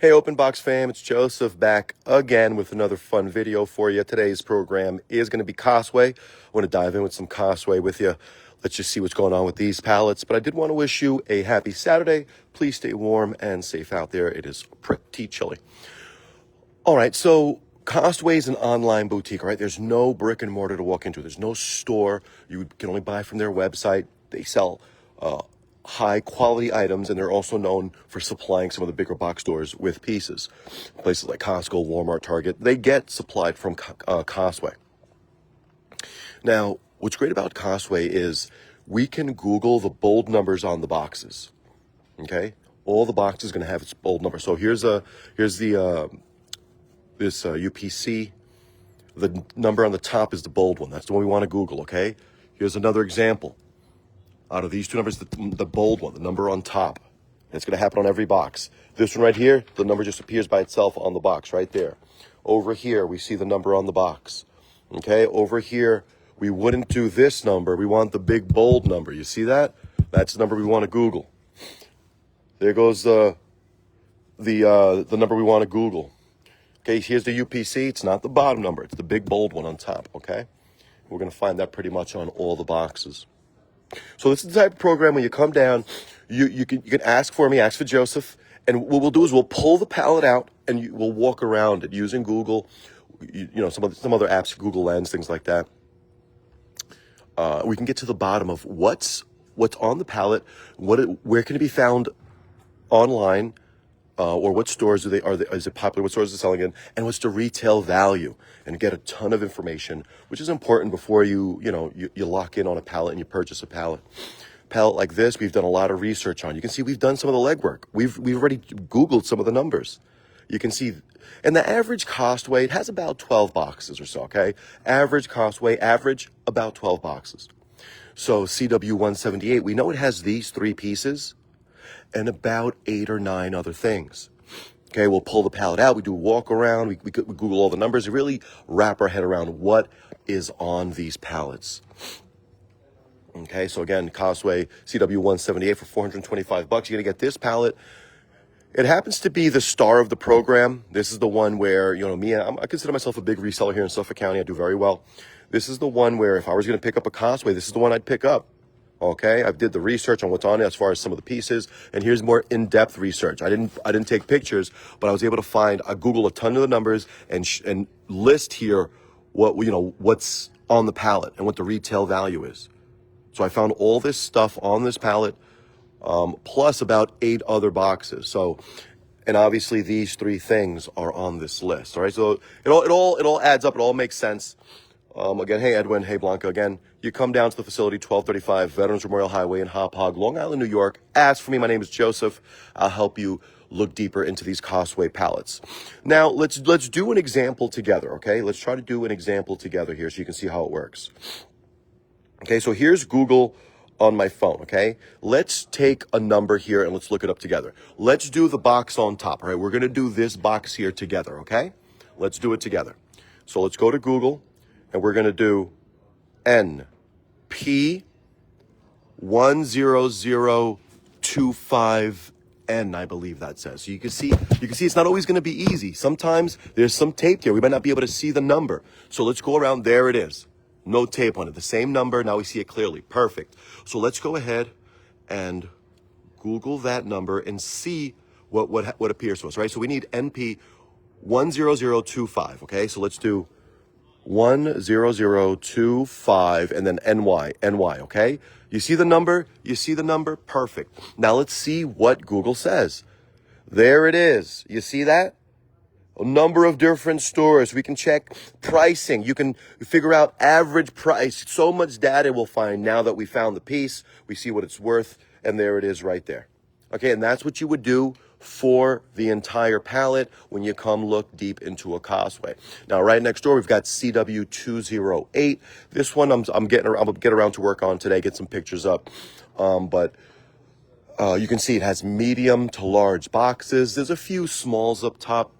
Hey Open Box fam, it's Joseph back again with another fun video for you. Today's program is going to be Costway. I want to dive in with some Costway with you. Let's just see what's going on with these pallets. But I did want to wish you a happy Saturday. Please stay warm and safe out there. It is pretty chilly. All right, so Costway is an online boutique, right? There's no brick and mortar to walk into. There's no store. You can only buy from their website. They sell high quality items, and they're also known for supplying some of the bigger box stores with pieces. Places like Costco, Walmart, Target, they get supplied from Costway. Now, what's great about Costway is we can Google the bold numbers on the boxes. Okay, all the boxes are going to have its bold number. So here's the UPC. The number on the top is the bold one. That's the one we want to Google. Okay, here's another example. Out of these two numbers, the bold one, the number on top. It's going to happen on every box. This one right here, the number just appears by itself on the box right there. Over here, we see the number on the box. Okay, over here, we wouldn't do this number. We want the big bold number. You see that? That's the number we want to Google. There goes the number we want to Google. Okay, here's the UPC. It's not the bottom number. It's the big bold one on top, okay? We're going to find that pretty much on all the boxes. So this is the type of program when you come down, you can ask for me, ask for Joseph, and what we'll do is we'll pull the pallet out and we'll walk around it using Google, some other apps, Google Lens, things like that. We can get to the bottom of what's on the pallet, where can it be found online, or what stores is it popular, what stores is it selling in, and what's the retail value, and get a ton of information, which is important before you lock in on a pallet and you purchase a pallet. Pallet like this, we've done a lot of research on. You can see we've done some of the legwork. We've already Googled some of the numbers. You can see, and the average Costway, it has about 12 boxes or so, okay? Average Costway, about 12 boxes. So CW178, we know it has these three pieces and about 8 or 9 other things. Okay, we'll pull the pallet out, we do a walk around, we Google all the numbers, and really wrap our head around what is on these pallets. Okay, so again, Costway CW178 for $425. You're gonna get this pallet. It happens to be the star of the program. This is the one where, I consider myself a big reseller here in Suffolk County. I do very well. This is the one where if I was gonna pick up a Costway, this is the one I'd pick up. Okay, I did the research on what's on it as far as some of the pieces, and here's more in-depth research. I didn't take pictures, but I was able to Google a ton of the numbers and list here what's on the pallet and what the retail value is. So I found all this stuff on this pallet, plus about 8 other boxes. So, and obviously these 3 things are on this list. All right, so it all adds up. It all makes sense. Again, hey Edwin, hey Blanca. Again, you come down to the facility, 1235 Veterans Memorial Highway in Hauppauge, Long Island, New York. Ask for me. My name is Joseph. I'll help you look deeper into these Costway pallets. Now, let's do an example together, okay? Let's try to do an example together here so you can see how it works. Okay, so here's Google on my phone, okay? Let's take a number here and let's look it up together. Let's do the box on top, all right? We're going to do this box here together, okay? Let's do it together. So let's go to Google. And we're going to do NP10025N, I believe that says. So you can see it's not always going to be easy. Sometimes there's some tape here. We might not be able to see the number. So let's go around. There it is. No tape on it. The same number. Now we see it clearly. Perfect. So let's go ahead and Google that number and see what appears to us, right? So we need NP10025, okay? So let's do 10025 and then NY, okay? You see the number? Perfect. Now let's see what Google says. There it is. You see that? A number of different stores. We can check pricing. You can figure out average price. So much data we'll find now that we found the piece. We see what it's worth, and there it is right there. Okay, and that's what you would do for the entire pallet when you come look deep into a Costway. Now, right next door, we've got CW208. This one I'm gonna get around to work on today, get some pictures up. But you can see it has medium to large boxes. There's a few smalls up top.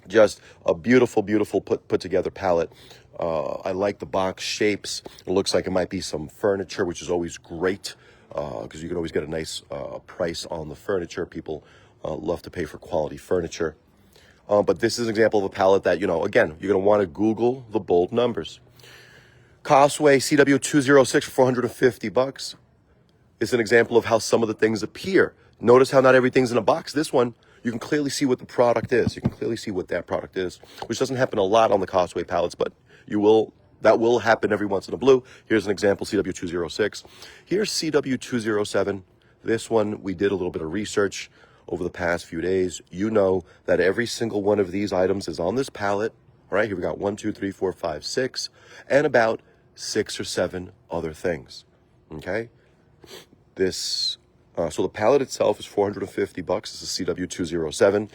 Just a beautiful, beautiful put together pallet. I like the box shapes. It looks like it might be some furniture, which is always great. Because you can always get a nice price on the furniture. People love to pay for quality furniture. But this is an example of a pallet that, again, you're going to want to Google the bold numbers. Costway CW206 for $450 is an example of how some of the things appear. Notice how not everything's in a box. This one, you can clearly see what the product is. You can clearly see what that product is, which doesn't happen a lot on the Costway pallets, but that will happen every once in a blue. Here's an example, CW206. Here's CW207. This one, we did a little bit of research over the past few days. You know that every single one of these items is on this pallet. All right, here we got 1, 2, 3, 4, 5, 6, and about 6 or 7 other things. Okay, so the pallet itself is $450. This is CW207.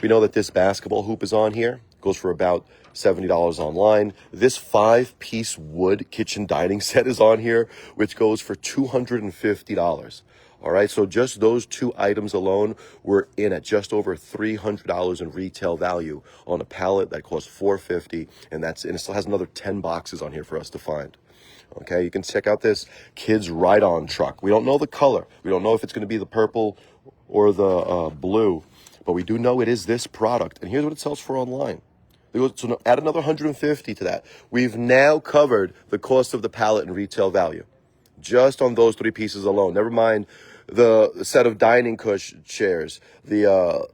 We know that this basketball hoop is on here. Goes for about $70 online. This 5-piece wood kitchen dining set is on here, which goes for $250. All right, so just those 2 items alone, we're in at just over $300 in retail value on a pallet that costs $450, and it still has another 10 boxes on here for us to find. Okay, you can check out this kids ride-on truck. We don't know the color. We don't know if it's going to be the purple or the blue, but we do know it is this product. And here's what it sells for online. So add another $150 to that. We've now covered the cost of the pallet and retail value, just on those 3 pieces alone. Never mind the set of dining chairs, the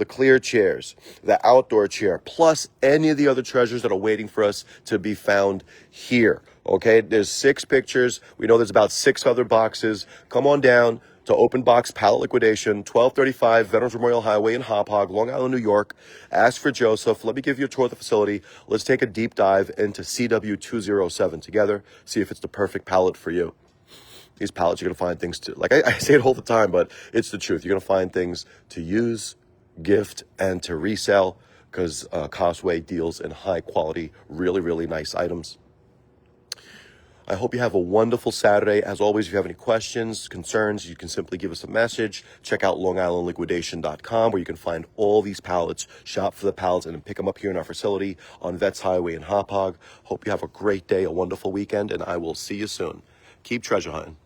clear chairs, the outdoor chair, plus any of the other treasures that are waiting for us to be found here. Okay, there's 6 pictures. We know there's about 6 other boxes. Come on down to Open Box Pallet Liquidation, 1235 Veterans Memorial Highway in Hauppauge, Long Island, New York. Ask for Joseph. Let me give you a tour of the facility. Let's take a deep dive into CW207 together, see if it's the perfect pallet for you. These pallets, you're going to find things like I say it all the time, but it's the truth. You're going to find things to use, gift, and to resell, because Costway deals in high quality, really, really nice items. I hope you have a wonderful Saturday. As always, if you have any questions, concerns, you can simply give us a message. Check out LongIslandLiquidation.com, where you can find all these pallets, shop for the pallets, and then pick them up here in our facility on Vets Highway in Hauppauge. Hope you have a great day, a wonderful weekend, and I will see you soon. Keep treasure hunting.